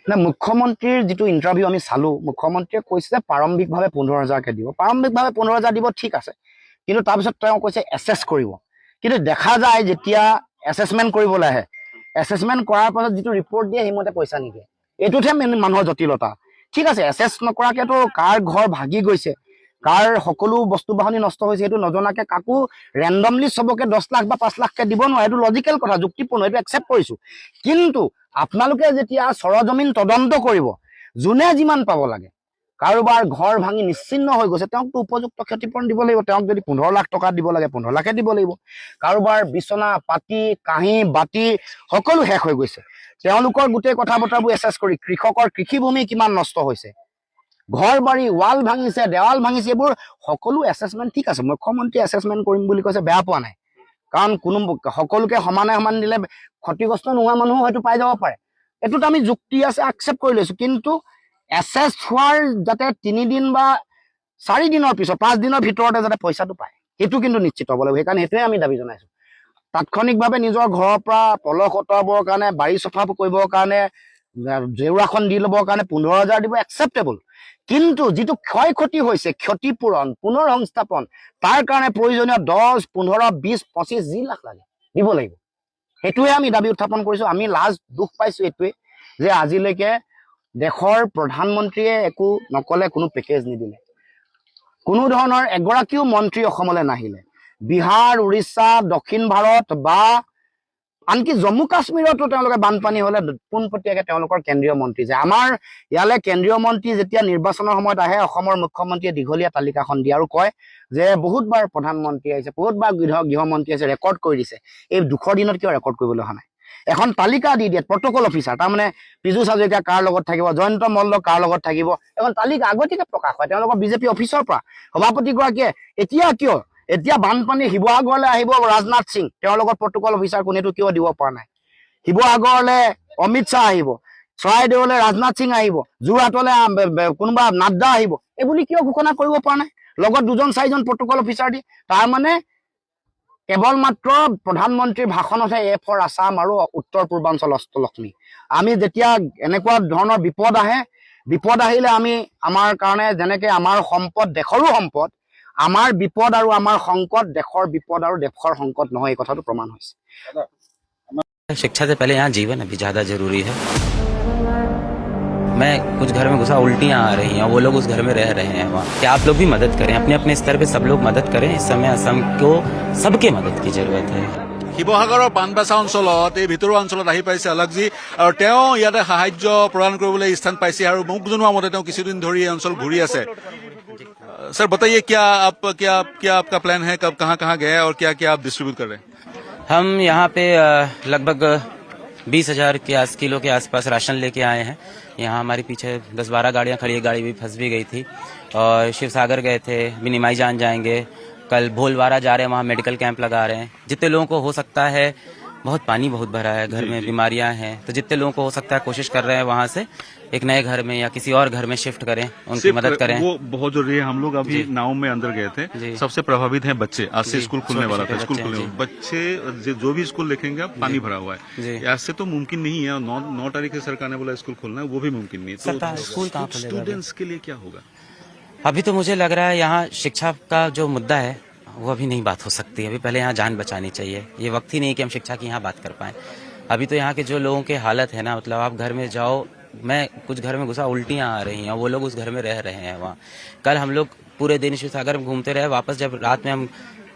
না, মুখ্যমন্ত্ৰীৰ যিটো ইণ্টাৰভিউ আমি চালো, মুখ্যমন্ত্ৰীয়ে কৈছে যে প্ৰাৰম্ভিকভাৱে 15,000কে দিব, প্ৰাৰম্ভিকভাৱে 15,000 দিব, ঠিক আছে। কিন্তু তাৰপিছত তেওঁ কৈছে এছেছ কৰিব। কিন্তু দেখা যায় যেতিয়া এছেছমেণ্ট কৰিবলৈ আহে, এছেছমেণ্ট কৰাৰ পাছত যিটো ৰিপৰ্ট দিয়ে সেইমতে পইচা নিদিয়ে। এইটোতহে মানুহৰ জটিলতা। ঠিক আছে, এছেছ নকৰাকেতো কাৰ ঘৰ ভাগি গৈছে, কাৰ সকলো বস্তু বাহনি নষ্ট হৈছে, সেইটো নজনাকে কাকো ৰেণ্ডমলি চবকে 10 লাখ বা 5 লাখকে দিব নোৱাৰে। এইটো লজিকেল কথা, যুক্তিপূৰ্ণ, এইটো একচেপ্ট কৰিছো। কিন্তু আপোনালোকে যেতিয়া সৰজমিন তদন্ত কৰিব, যোনে যিমান পাব লাগে, কাৰোবাৰ ঘৰ ভাঙি নিশ্চিন্ন হৈ গৈছে, তেওঁকতো উপযুক্ত ক্ষতিপূৰণ দিব লাগিব। তেওঁক যদি 15 লাখ টকা দিব লাগে, 15 লাখে দিব লাগিব। কাৰোবাৰ বিচনা পাতি কাঁহী বাতি সকলো শেষ হৈ গৈছে, তেওঁলোকৰ গোটেই কথা বতৰাবোৰ এছেছ কৰি, কৃষকৰ কৃষিভূমি কিমান নষ্ট হৈছে, ঘৰ বাৰী ৱাল ভাঙিছে, দেৱাল ভাঙিছে, এইবোৰ সকলো এছেছমেণ্ট। ঠিক আছে, মুখ্যমন্ত্ৰীয়ে এছেছমেণ্ট কৰিম বুলি কৈছে, বেয়া পোৱা নাই। কাৰণ সকলোকে সমানে সমান দিলে ক্ষতিগ্ৰস্ত নোহোৱা মানুহো হয়তো পাই যাব পাৰে। এইটোত আমি যুক্তি আছে, আকচেপ্ট কৰি লৈছো। কিন্তু এছেছ হোৱাৰ যাতে 3 দিন বা 4 দিনৰ পিছত 5 দিনৰ ভিতৰতে যাতে পইচাটো পায়, সেইটো কিন্তু নিশ্চিত হ'ব লাগিব। সেইকাৰণে সেইটোৱে আমি দাবী জনাইছো। তাৎক্ষণিকভাৱে নিজৰ ঘৰৰ পৰা পলস অঁতৰাবৰ কাৰণে, বাৰী চফা কৰিবৰ কাৰণে, জেওৰাখন দি ল'বৰ কাৰণে 15,000 দিব, একচেপ্টেবল। কিন্তু যিটো ক্ষয় ক্ষতি হৈছে, ক্ষতিপূৰণ, পুনৰ সংস্থাপন, তাৰ কাৰণে প্ৰয়োজনীয় 10, 15, 20, 25 যি লাখ লাগে দিব লাগিব। সেইটোৱে আমি দাবী উত্থাপন কৰিছো। আমি লাজ দুখ পাইছো এইটোৱে যে আজিলৈকে দেশৰ প্ৰধানমন্ত্ৰীয়ে একো নকলে, কোনো পেকেজ নিদিলে, কোনো ধৰণৰ এগৰাকীও মন্ত্ৰী অসমলৈ নাহিলে। বিহাৰ, উৰিষ্যা, দক্ষিণ ভাৰত বা আনকি জম্মু কাশ্মীৰতো তেওঁলোকে বানপানী হলে পোনপটীয়াকে তেওঁলোকৰ কেন্দ্ৰীয় মন্ত্ৰী যায়। আমাৰ ইয়ালে কেন্দ্ৰীয় মন্ত্ৰী যেতিয়া নিৰ্বাচনৰ সময়ত আহে, অসমৰ মুখ্যমন্ত্ৰীয়ে দীঘলীয়া তালিকাখন দিয়ে আৰু কয় যে বহুতবাৰ প্ৰধানমন্ত্ৰী আহিছে, বহুতবাৰ গৃহমন্ত্ৰী আহিছে, ৰেকৰ্ড কৰি দিছে। এই দুখৰ দিনত কিয় ৰেকৰ্ড কৰিবলৈ অহা নাই? এখন তালিকা দি দিয়ে, প্ৰটকল অফিচাৰ, তাৰমানে পীযুষ হাজৰিকা কাৰ লগত থাকিব, জয়ন্ত মল্ল কাৰ লগত থাকিব, এখন তালিকা আগতীয়াকে প্ৰকাশ হয় তেওঁলোকৰ বিজেপি অফিচৰ পৰা। সভাপতিগৰাকীয়ে এতিয়া বানপানী শিৱসাগৰলৈ আহিব ৰাজনাথ সিং, তেওঁৰ লগত প্ৰটকল অফিচাৰ কোনেটো কিয় দিব পৰা নাই? শিৱসাগৰলৈ অমিত শ্বাহ আহিব, চৰাইদেউলৈ ৰাজনাথ সিং আহিব, যোৰহাটলৈ কোনোবা নাড্ডা আহিব, এইবুলি কিয় ঘোষণা কৰিব পৰা নাই? লগত 2-4জন প্ৰটকল অফিচাৰ দি। তাৰমানে কেৱল মাত্ৰ প্ৰধানমন্ত্ৰীৰ ভাষণতহে এ ফৰ আছাম আৰু উত্তৰ পূৰ্বাঞ্চল অষ্টলক্ষ্মী। আমি যেতিয়া এনেকুৱা ধৰণৰ বিপদ আহিলে আমি আমাৰ কাৰণে যেনেকে আমাৰ সম্পদ দেশৰো সম্পদ, আমাৰ বিপদ আৰু আমাৰ সংকট দেশৰ বিপদ আৰু দেশৰ সংকট নহয়, এই কথাটো প্ৰমাণ হৈছে। शिक्षा से पहले यहाँ जीवन अभी ज्यादा जरूरी है। मैं कुछ घर में घुसा, उल्टियाँ आ रही हैं, वो लोग उस घर में रह रहे हैं वहाँ। कि आप लोग भी मदद करें, अपने अपने स्तर पे सब लोग मदद करें। इस समय असम को सबके मदद की जरूरत है। শিৱসাগৰৰ পাণবাচা অঞ্চলত, এই ভিতৰুৱা অঞ্চলত আহি পাইছে অলকজী, আৰু তেওঁ ইয়াতে সাহায্য প্ৰদান কৰিবলৈ স্থান পাইছে আৰু মোক জনোৱা মতে তেওঁ কিছুদিন ধৰি এই অঞ্চল ঘূৰি আছে। सर बताइए क्या आपका प्लान है, कब कहाँ गए और क्या क्या आप डिस्ट्रीब्यूट कर रहे हैं? हम यहाँ पे लगभग 20,000 किलो के आसपास राशन लेके आए हैं। यहाँ हमारे पीछे 10-12 गाड़ियाँ खड़ी है, गाड़ी भी फंस भी गई थी। और शिवसागर गए थे, बिनिमाई जान जाएंगे, कल भोलवारा जा रहे हैं, वहाँ मेडिकल कैंप लगा रहे हैं। जितने लोगों को हो सकता है, बहुत पानी बहुत भरा है, घर में बीमारियां हैं, तो जितने लोगों को हो सकता है कोशिश कर रहे हैं वहाँ से एक नए घर में या किसी और घर में शिफ्ट करें, उनकी मदद करें। वो बहुत जरूरी है। हम लोग अभी नाव में अंदर गए थे, सबसे प्रभावित हैं बच्चे। आज से स्कूल खुलने वाला था, स्कूल खुलने बच्चे जो भी स्कूल देखेंगे पानी भरा हुआ है। ऐसे तो मुमकिन नहीं है। 9 तारीख से सरकार ने बोला स्कूल खोलना है, वो भी मुमकिन नहीं है। तो स्कूल कहाँ खुलेगा? स्टूडेंट्स के लिए क्या होगा? अभी तो मुझे लग रहा है यहाँ शिक्षा का जो मुद्दा है वो अभी नहीं बात हो सकती। अभी पहले यहाँ जान बचानी चाहिए। ये वक्त ही नहीं कि हम शिक्षा की यहाँ बात कर पाए। अभी तो यहाँ के जो लोगों के हालत है ना, मतलब आप घर में जाओ, मैं कुछ घर में घुसा, उल्टियाँ आ रही हैं, वो लोग उस घर में रह रहे हैं वहाँ। कल हम लोग पूरे दिन शिवसागर में घूमते रहे, वापस जब रात में हम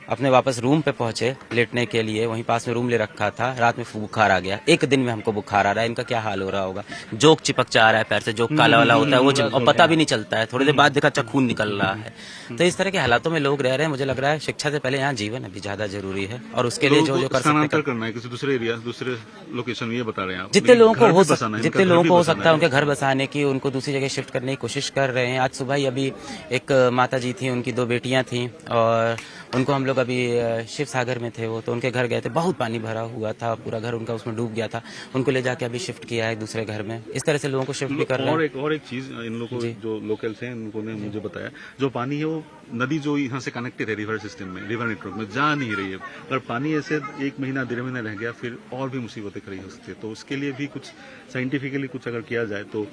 अपने वापस रूम पे पहुंचे लेटने के लिए, वहीं पास में रूम ले रखा था, रात में बुखार आ गया। एक दिन में हमको बुखार आ रहा है, इनका क्या हाल हो रहा होगा? जोक चिपक जा रहा है पैर से, जोक काला वाला होता है वो, और पता भी नहीं चलता है, थोड़ी देर बाद देखा खून निकल रहा है। तो इस तरह के हालातों में लोग रह रहे हैं। मुझे लग रहा है शिक्षा से पहले यहाँ जीवन अभी ज्यादा जरूरी है, और उसके लिए जो कर सकते हैं करना है किसी दूसरे एरिया, दूसरे लोकेशन, ये बता रहे हैं आप। जितने लोगों को हो सकता है उनके घर बसाने की, उनको दूसरी जगह शिफ्ट करने की कोशिश कर रहे हैं। आज सुबह ही अभी एक माता जी थी, उनकी 2 बेटियां थी, और उनको हम लोग अभी शिव सागर में थे वो, तो उनके घर गए थे, बहुत पानी भरा हुआ था, पूरा घर उनका उसमें डूब गया था। उनको ले जाके अभी शिफ्ट किया है दूसरे घर में। इस तरह से लोगों को शिफ्ट भी कर रहे हैं। और एक चीज इन लोगों को जो लोकल्स हैं उनको ने मुझे बताया, जो पानी है वो नदी जो यहाँ से कनेक्टेड है रिवर सिस्टम में, रिवर नेटवर्क में जा नहीं रही है। अगर पानी ऐसे 1 महीना 1.5 महीना रह गया फिर और भी मुसीबतें खड़ी हो सकती है। तो उसके लिए भी कुछ साइंटिफिकली कुछ अगर किया जाए तो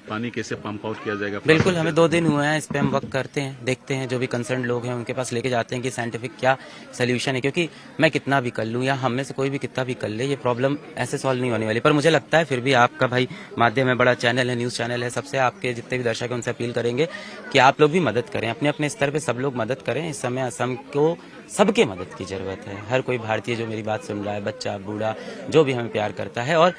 पानी कैसे पंप आउट किया जाएगा। बिल्कुल, हमें 2 दिन हुए हैं, इस पे हम वर्क करते हैं, देखते हैं जो भी कंसर्न लोग हैं उनके पास लेके जाते हैं कि साइंटिफिक क्या सोल्यूशन है। क्योंकि मैं कितना भी कर लूँ या हम में से कोई भी कितना भी कर ले, ये प्रॉब्लम ऐसे सॉल्व नहीं होने वाली। पर मुझे लगता है फिर भी आपका भाई माध्यम है, बड़ा चैनल है, न्यूज़ चैनल है, सबसे आपके जितने भी दर्शक हैं उनसे अपील करेंगे कि आप लोग भी मदद करें, अपने अपने स्तर पर सब लोग मदद करें। इस समय असम को सबके मदद की जरूरत है। हर कोई भारतीय जो मेरी बात सुन रहा है, बच्चा बूढ़ा जो भी हमें प्यार करता है, और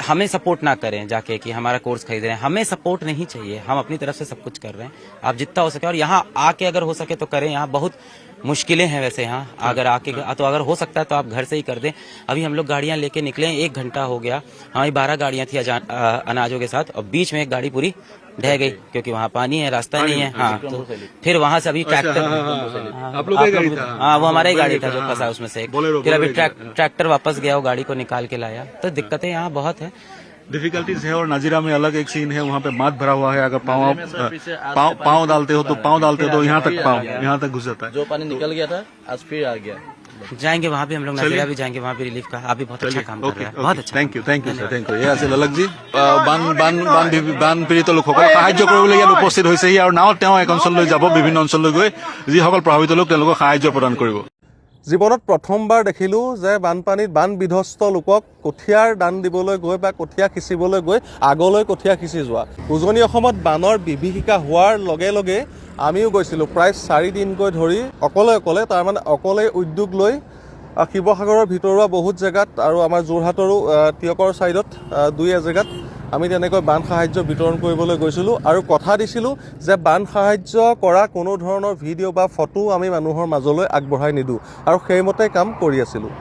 हमें सपोर्ट ना करें जाके कि हमारा कोर्स खरीद रहे हैं, हमें सपोर्ट नहीं चाहिए। हम अपनी तरफ से सब कुछ कर रहे हैं, आप जितना हो सके, और यहाँ आके अगर हो सके तो करें। यहाँ बहुत मुश्किलें हैं वैसे, यहाँ अगर आके तो अगर हो सकता है तो आप घर से ही कर दें। अभी हम लोग गाड़ियां लेके निकले, 1 घंटा हो गया, हमारी 12 गाड़ियां थी अनाजों के साथ, और बीच में एक गाड़ी पूरी ढह गई क्योंकि वहाँ पानी है, रास्ता नहीं है। हाँ, तो फिर वहाँ से अभी ट्रैक्टर, आप लोग गाड़ी था? हाँ, वो हमारा ही गाड़ी था जो फंसा उसमें से। फिर अभी ट्रैक्टर वापस गया, वो गाड़ी को निकाल के लाया। तो दिक्कतें यहाँ बहुत है, डिफिकल्टीज है। और नाजिरा में अलग एक सीन है, वहाँ पे मात भरा हुआ है। अगर पाँव डालते हो तो यहाँ तक घुस जाता है। जो पानी निकल गया था आज फिर आ गया। जाएंगे वहाँ भी, हम लोग नाजिरा भी जाएंगे, वहाँ भी रिलीफ का। आप भी बहुत अच्छा काम कर रहे हैं, बहुत अच्छा। Thank you sir, thank you. এয়া আছিল ললকজি, বান পীড়িত লোকসকল সাহায্য কৰিবলৈ ইয়াত উপস্থিত হৈছেহি, আৰু নাও তেওঁ এক অঞ্চললৈ যাব, বিভিন্ন অঞ্চললৈ গৈ যিসকল প্ৰভাৱিত লোক তেওঁলোকক সাহায্য প্ৰদান কৰিব। জীৱনত প্ৰথমবাৰ দেখিলোঁ যে বানপানীত বান বিধ্বস্ত লোকক কঠীয়াৰ দান দিবলৈ গৈ বা কঠীয়া সিঁচিবলৈ গৈ আগলৈ কঠীয়া সিঁচি যোৱা। উজনি অসমত বানৰ বিভীষিকা হোৱাৰ লগে লগে আমিও গৈছিলোঁ, প্ৰায় 4 দিনকৈ ধৰি অকলে তাৰমানে অকলে উদ্যোগ লৈ শিৱসাগৰৰ ভিতৰুৱা বহুত জেগাত আৰু আমাৰ যোৰহাটৰো টিয়কৰ ছাইডত 2 এজেগাত আমি তেনেকৈ বান সাহায্য বিতৰণ কৰিবলৈ গৈছিলোঁ, আৰু কথা দিছিলোঁ যে বান সাহায্য কৰা কোনো ধৰণৰ ভিডিঅ' বা ফটো আমি মানুহৰ মাজলৈ আগবঢ়াই নিদিওঁ, আৰু সেইমতে কাম কৰি আছিলোঁ।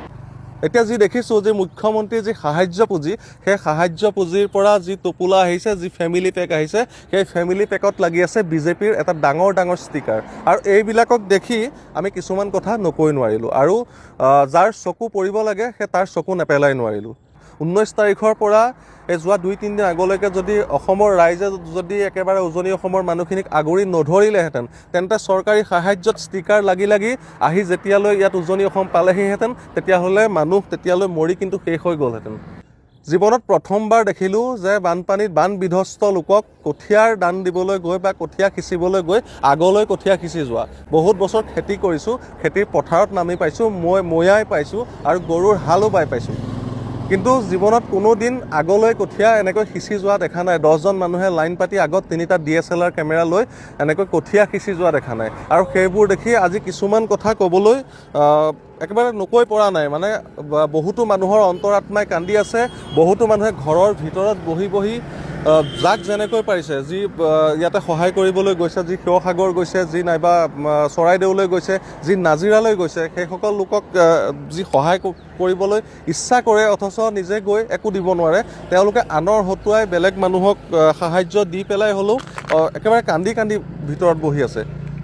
এতিয়া যি দেখিছোঁ যে মুখ্যমন্ত্ৰীৰ যি সাহায্য পুঁজি, সেই সাহায্য পুঁজিৰ পৰা যি টোপোলা আহিছে, যি ফেমিলি পেক আহিছে, সেই ফেমিলি পেকত লাগি আছে বিজেপিৰ এটা ডাঙৰ ষ্টিকাৰ। আৰু এইবিলাকক দেখি আমি কিছুমান কথা নকৈ নোৱাৰিলোঁ, আৰু যাৰ চকু পৰিব লাগে সেই তাৰ চকু নেপেলাই নোৱাৰিলোঁ। 19 তাৰিখৰ পৰা যোৱা 2-3 দিন আগলৈকে যদি অসমৰ ৰাইজে যদি একেবাৰে উজনি অসমৰ মানুহখিনিক আগুৰি নধৰিলেহেঁতেন, তেন্তে চৰকাৰী সাহায্যত ষ্টিকাৰ লাগি আহি যেতিয়ালৈ ইয়াত উজনি অসম পালেহিহেঁতেন, তেতিয়াহ'লে মানুহ তেতিয়ালৈ মৰি কিন্তু শেষ হৈ গ'লহেঁতেন। জীৱনত প্ৰথমবাৰ দেখিলোঁ যে বানপানীত বান বিধ্বস্ত লোকক কঠীয়াৰ দান দিবলৈ গৈ বা কঠীয়া সিঁচিবলৈ গৈ আগলৈ কঠীয়া সিঁচি যোৱা। বহুত বছৰ খেতি কৰিছোঁ, খেতিৰ পথাৰত নামি পাইছোঁ, মৈয়াই পাইছোঁ, আৰু গৰুৰ হালো বাই পাইছোঁ, কিন্তু জীৱনত কোনো দিন আগলৈ কঠীয়া এনেকৈ সিঁচি যোৱা দেখা নাই। 10জন মানুহে লাইন পাতি আগত 3টা DSLR কেমেৰা লৈ এনেকৈ কঠীয়া সিঁচি যোৱা দেখা নাই। আৰু সেইবোৰ দেখি আজি কিছুমান কথা ক'বলৈ একেবাৰে নকৈ পৰা নাই। মানে বহুতো মানুহৰ অন্তৰাত্মাই কান্দি আছে, বহুতো মানুহে ঘৰৰ ভিতৰত বহি যাক যেনেকৈ পাৰিছে, যি ইয়াতে সহায় কৰিবলৈ গৈছে, যি শিৱসাগৰ গৈছে, যি নাইবা চৰাইদেউলৈ গৈছে, যি নাজিৰালৈ গৈছে, সেইসকল লোকক যি সহায় কৰিবলৈ ইচ্ছা কৰে অথচ নিজে গৈ একো দিব নোৱাৰে, তেওঁলোকে আনৰ হতুৱাই বেলেগ মানুহক সাহায্য দি পেলাই হ'লেও একেবাৰে কান্দি ভিতৰত বহি আছে।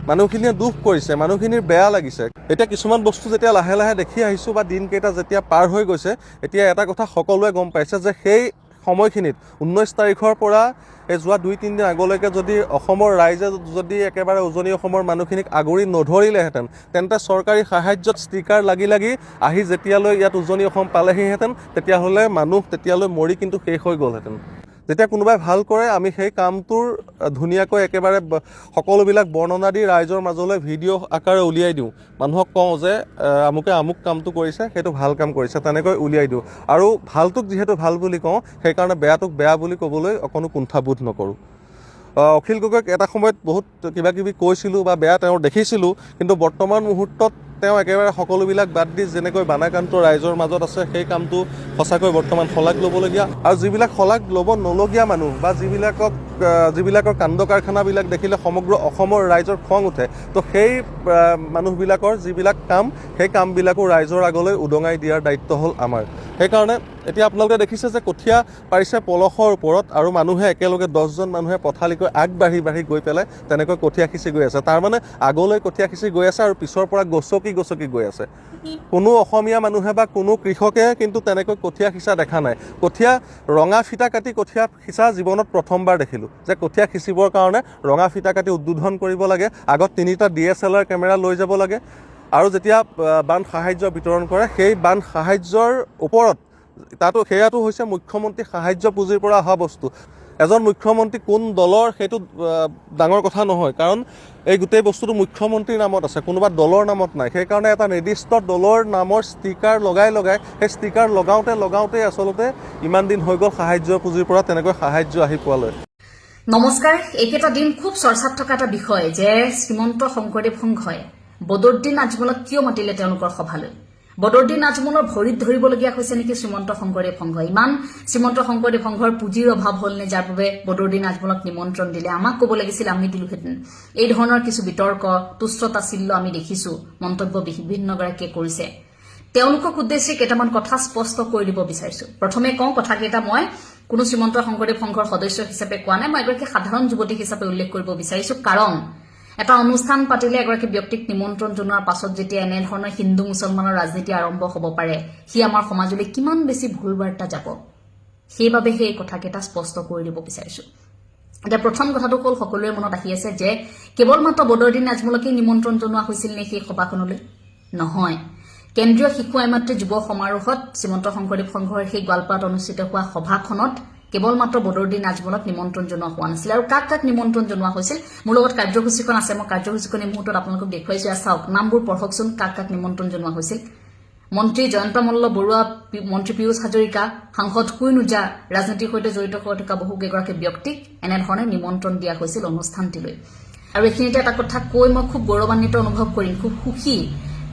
মানুহখিনিয়ে দুখ কৰিছে, মানুহখিনিৰ বেয়া লাগিছে। এতিয়া কিছুমান বস্তু যেতিয়া লাহে লাহে দেখি আহিছোঁ বা দিনকেইটা যেতিয়া পাৰ হৈ গৈছে, এতিয়া এটা কথা সকলোৱে গম পাইছে যে সেই সময়খিনিত 19 তাৰিখৰ পৰা যোৱা 2-3 দিন আগলৈকে যদি অসমৰ ৰাইজে যদি একেবাৰে উজনি অসমৰ মানুহখিনিক আগুৰি নধৰিলেহেঁতেন, তেন্তে চৰকাৰী সাহায্যত ষ্টিকাৰ লাগি আহি যেতিয়ালৈ ইয়াত উজনি অসম পালেহিহেঁতেন, তেতিয়াহ'লে মানুহ তেতিয়ালৈ মৰি কিন্তু শেষ হৈ গ'লহেঁতেন। যেতিয়া কোনোবাই ভাল কৰে আমি সেই কামটোৰ ধুনীয়াকৈ একেবাৰে সকলোবিলাক বৰ্ণনা দি ৰাইজৰ মাজলৈ ভিডিঅ' আকাৰে উলিয়াই দিওঁ, মানুহক কওঁ যে আমুকে আমুক কামটো কৰিছে, সেইটো ভাল কাম কৰিছে, তেনেকৈ উলিয়াই দিওঁ। আৰু ভালটোক যিহেতু ভাল বুলি কওঁ, সেইকাৰণে বেয়াটোক বেয়া বুলি ক'বলৈ অকণো কুণ্ঠাবোধ নকৰোঁ। অখিল গগৈক এটা সময়ত বহুত কিবাকিবি কৈছিলোঁ বা বেয়া তেওঁৰ দেখিছিলোঁ, কিন্তু বৰ্তমান মুহূৰ্তত তেওঁ একেবাৰে সকলোবিলাক বাদ দি যেনেকৈ বানাকান্ত ৰাইজৰ মাজত আছে, সেই কামটো সঁচাকৈ বৰ্তমান শলাগ ল'বলগীয়া। আৰু যিবিলাক শলাগ ল'ব নলগীয়া মানুহ বা যিবিলাকৰ কাণ্ড কাৰখানাবিলাক দেখিলে সমগ্ৰ অসমৰ ৰাইজৰ খং উঠে, তো সেই মানুহবিলাকৰ যিবিলাক কাম, সেই কামবিলাকো ৰাইজৰ আগলৈ উদঙাই দিয়াৰ দায়িত্ব হ'ল আমাৰ। সেইকাৰণে এতিয়া আপোনালোকে দেখিছে যে কঠীয়া পাৰিছে পলসৰ ওপৰত আৰু মানুহে একেলগে 10জন মানুহে পথালিকৈ আগবাঢ়ি গৈ পেলাই তেনেকৈ কঠীয়া সিঁচি গৈ আছে। তাৰমানে আগলৈ কঠীয়া সিঁচি গৈ আছে আৰু পিছৰ পৰা গছকি গৈ আছে। কোনো অসমীয়া মানুহে বা কোনো কৃষকে কিন্তু তেনেকৈ কঠীয়া সিঁচা দেখা নাই। কঠীয়া ৰঙা ফিটা কাটি কঠীয়া সিঁচা জীৱনত প্ৰথমবাৰ দেখিলোঁ, যে কঠীয়া সিঁচিবৰ কাৰণে ৰঙা ফিটা কাটি উদ্বোধন কৰিব লাগে, আগত 3টা DSLR কেমেৰা লৈ যাব লাগে আৰু যেতিয়া বান সাহায্য বিতৰণ কৰে সেই বান সাহায্যৰ ওপৰত সেয়াটো হৈছে মুখ্যমন্ত্ৰী সাহায্য পুঁজিৰ পৰা অহা বস্তু। এজন মুখ্যমন্ত্ৰী কোন দলৰ সেইটো ডাঙৰ কথা নহয়, কাৰণ এই গোটেই বস্তুটো মুখ্যমন্ত্ৰীৰ নামত আছে, কোনোবা দলৰ নামত নাই। সেইকাৰণে এটা নিৰ্দিষ্ট দলৰ নামৰ ষ্টিকাৰ লগাই সেই ষ্টিকাৰ লগাওঁতে আচলতে ইমান দিন হৈ গ'ল সাহায্য পুঁজিৰ পৰা তেনেকৈ সাহায্য আহি পোৱালৈ। নমস্কাৰ। এইকেইটা দিন খুব চৰ্চাত থকা এটা বিষয় যে শ্ৰীমন্ত শংকৰদেৱ সংঘই বদৰুদ্দিন আজমলক কিয় মাতিলে তেওঁলোকৰ সভালৈ। বদৰুদ্দিন আজমলৰ ভৰিত ধৰিবলগীয়া হৈছে নেকি শ্ৰীমন্ত শংকৰদেৱ সংঘই? ইমান শ্ৰীমন্ত শংকৰদেৱ সংঘৰ পুঁজিৰ অভাৱ হ'ল নে যাৰ বাবে বদৰুদ্দিন আজমলক নিমন্ত্ৰণ দিলে? আমাক ক'ব লাগিছিল, আমি দিলোহেঁতেন। এই ধৰণৰ কিছু বিতৰ্ক, তুষ্ট তাচিল্য আমি দেখিছো, মন্তব্য বিভিন্নগৰাকীয়ে কৰিছে। তেওঁলোকক উদ্দেশ্যে কেইটামান কথা স্পষ্ট কৰি দিব বিচাৰিছো। প্ৰথমে কওঁ, কথাকেইটা মই কোনো শ্ৰীমন্ত শংকৰদেৱ সংঘৰ সদস্য হিচাপে কোৱা নাই, মই এগৰাকী সাধাৰণ যুৱতী হিচাপে উল্লেখ কৰিব বিচাৰিছো। কাৰণ এটা অনুষ্ঠান পাতিলে এগৰাকী ব্যক্তিক নিমন্ত্ৰণ জনোৱাৰ পাছত যেতিয়া এনেধৰণৰ হিন্দু মুছলমানৰ ৰাজনীতি আৰম্ভ হ'ব পাৰে, সি আমাৰ সমাজলৈ কিমান বেছি ভুল বাৰ্তা যাব, সেইবাবে সেই কথাকেইটা স্পষ্ট কৰি দিব বিচাৰিছো। এতিয়া প্ৰথম কথাটো হ'ল, সকলোৰে মনত আহি আছে যে কেৱল মাত্ৰ বদৰুদ্দিন আজমলকেই নিমন্ত্ৰণ জনোৱা হৈছিল নে সেই সভাখনলৈ? নহয়। কেন্দ্ৰীয় শিশু আইমাতৃ যুৱ সমাৰোহত শ্ৰীমন্ত শংকৰদেৱ সংঘৰ সেই গোৱালপাৰাত অনুষ্ঠিত হোৱা সভাখনত কেৱল মাত্ৰ বদৰুদ্দিন আজমলক নিমন্ত্ৰণ জনোৱা হোৱা নাছিল। আৰু কাক নিমন্ত্ৰণ জনোৱা হৈছিল? মোৰ লগত কাৰ্যসূচীখন আছে, মই কাৰ্যসূচীখন এই মুহূৰ্তত আপোনালোকক দেখুৱাইছো। চাওক, নামবোৰ পঢ়কচোন, কাক নিমন্ত্ৰণ জনোৱা হৈছিল। মন্ত্ৰী জয়ন্ত মল্ল বৰুৱা, মন্ত্ৰী পীয়ুষ হাজৰিকা, সাংসদ কুইন ওজা, ৰাজনীতিৰ সৈতে জড়িত হৈ থকা বহুকেইগৰাকী ব্যক্তিক এনেধৰণে নিমন্ত্ৰণ দিয়া হৈছিল অনুষ্ঠানটিলৈ। আৰু এইখিনিতে এটা কথা কৈ মই খুব গৌৰৱান্বিত অনুভৱ কৰিম, খুব সুখী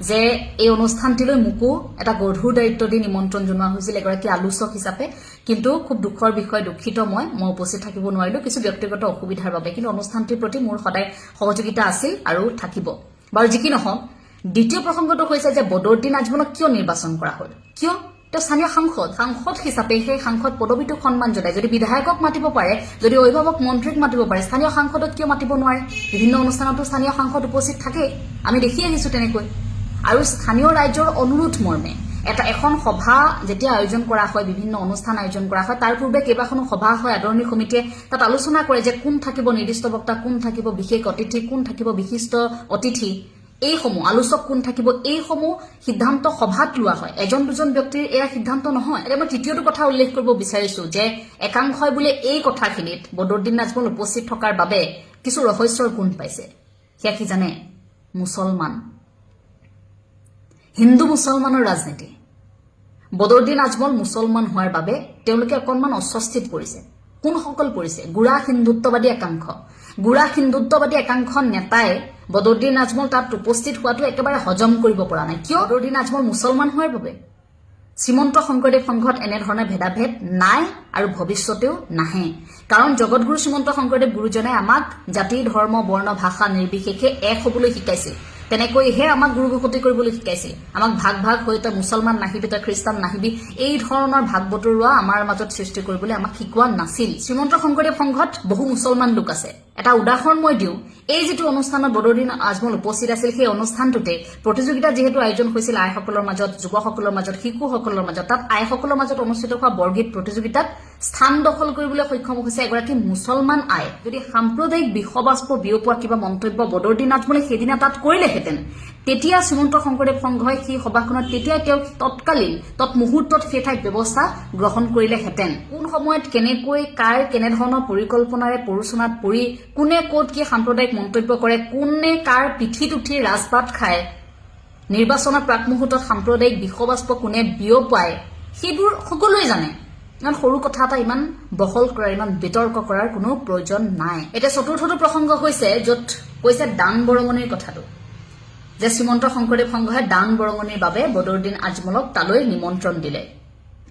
যে এই অনুষ্ঠানটিলৈ মোকো এটা গধুৰ দায়িত্ব দি নিমন্ত্ৰণ জনোৱা হৈছিল এগৰাকী আলোচক হিচাপে। কিন্তু খুব দুখৰ বিষয়, দুখিত মই উপস্থিত থাকিব নোৱাৰিলো কিছু ব্যক্তিগত অসুবিধাৰ বাবে। কিন্তু অনুষ্ঠানটিৰ প্ৰতি মোৰ সদায় সহযোগিতা আছিল আৰু থাকিব। বাৰু যি কি নহওক, দ্বিতীয় প্ৰসংগটো হৈছে যে বদৰুদ্দিন আজমলক কিয় নিৰ্বাচন কৰা হ'ল? কিয়? তেওঁ স্থানীয় সাংসদ হিচাপে সেই সাংসদ পদবীটোক সন্মান জনায়। যদি বিধায়কক মাতিব পাৰে, যদি অভিভাৱক মন্ত্ৰীক মাতিব পাৰে, স্থানীয় সাংসদক কিয় মাতিব নোৱাৰে? বিভিন্ন অনুষ্ঠানতো স্থানীয় সাংসদ উপস্থিত থাকে, আমি দেখি আহিছো তেনেকৈ। আৰু স্থানীয় ৰাইজৰ অনুৰোধ মৰ্মে এখন সভা যেতিয়া আয়োজন কৰা হয়, বিভিন্ন অনুষ্ঠান আয়োজন কৰা হয়, তাৰ পূৰ্বে কেইবাখনো সভা হয়, আদৰণি সমিতিয়ে তাত আলোচনা কৰে যে কোন থাকিব নিৰ্দিষ্ট বক্তা, কোন থাকিব বিশেষ অতিথি, কোন থাকিব বিশিষ্ট অতিথি, এইসমূহ আলোচক কোন থাকিব, এইসমূহ সিদ্ধান্ত সভাত লোৱা হয়। এজন দুজন ব্যক্তিৰ এয়া সিদ্ধান্ত নহয়। এতিয়া মই তৃতীয়টো কথা উল্লেখ কৰিব বিচাৰিছো যে একাংশই বোলে এই কথাখিনিত বদৰুদ্দিন আজমল উপস্থিত থকাৰ বাবে কিছু ৰহস্যৰ গুণ পাইছে। সেয়া কি জানে? মুছলমান, হিন্দু মুছলমানৰ ৰাজনীতি। বদৰুদ্দিন আজমল মুছলমান হোৱাৰ বাবে তেওঁলোকে অকণমান অস্বস্তিত পৰিছে। কোনসকল পৰিছে? গুড়া হিন্দুত্ববাদী একাংশ নেতাই বদৰুদ্দিন আজমল তাত উপস্থিত হোৱাটো একেবাৰে হজম কৰিব পৰা নাই। কিয়? বদৰুদ্দিন আজমল মুছলমান হোৱাৰ বাবে। শ্ৰীমন্ত শংকৰদেৱ সংঘত এনেধৰণে ভেদাভেদ নাই আৰু ভৱিষ্যতেও নাহে। কাৰণ জগতগুৰু শ্ৰীমন্ত শংকৰদেৱ গুৰুজনে আমাক জাতি, ধৰ্ম, বৰ্ণ, ভাষা নিৰ্বিশেষে এক হবলৈ শিকাইছিল। তেনেকৈহে আমাক গুৰু গতি কৰিবলৈ শিকাইছিল। আমাক ভাগ হৈ তই মুছলমান নাহিবি, তই খ্ৰীষ্টান নাহিবি, এই ধৰণৰ ভাগ বতৰুৱা আমাৰ মাজত সৃষ্টি কৰিবলৈ আমাক শিকোৱা নাছিল। শ্ৰীমন্ত শংকৰদেৱ সংঘত বহু মুছলমান লোক আছে। এটা উদাহৰণ মই দিওঁ, এই যিটো অনুষ্ঠানত বদৰুদ্দিন আজমল উপস্থিত আছিল, সেই অনুষ্ঠানটোতে প্ৰতিযোগিতা যিহেতু আয়োজন হৈছিল আইসকলৰ মাজত, যুৱকসকলৰ মাজত, শিশুসকলৰ মাজত, তাত আইসকলৰ মাজত অনুষ্ঠিত হোৱা বৰগীত প্ৰতিযোগিতাত স্থান দখল কৰিবলৈ সক্ষম হৈছে এগৰাকী মুছলমান আই। যদি সাম্প্ৰদায়িক বিষবাস্প বিয়পোৱা কিবা মন্তব্য বদৰুদ্দিন আজমলে সেইদিনা তাত কৰিলেহেঁতেন, তেতিয়া শ্ৰীমন্ত শংকৰদেৱ সংঘই সেই সভাখনত তেতিয়াই তেওঁক তৎমুহূৰ্তত সেই ঠাইত ব্যৱস্থা গ্ৰহণ কৰিলেহেঁতেন। কোন সময়ত কেনেকৈ কাৰ কেনেধৰণৰ পৰিকল্পনাৰে প্ৰৰোচনাত পৰি কোনে ক'ত কি সাম্প্ৰদায়িক মন্তব্য কৰে, কোনে কাৰ পিঠিত উঠি ৰাজপাত খায়, নিৰ্বাচনৰ প্ৰাক মুহূৰ্তত সাম্প্ৰদায়িক বিষবাস্প কোনে বিয়পায়, সেইবোৰ সকলোৱে জানে। ইমান সৰু কথা এটা ইমান বহল কৰাৰ, ইমান বিতৰ্ক কৰাৰ কোনো প্ৰয়োজন নাই। এতিয়া চতুৰ্থটো প্ৰসংগ হৈছে য'ত কৈছে দান বৰঙণিৰ কথাটো, যে শ্ৰীমন্ত শংকৰদেৱ সংঘই দান বৰঙণিৰ বাবে বদৰুদ্দিন আজমলক তালৈ নিমন্ত্ৰণ দিলে।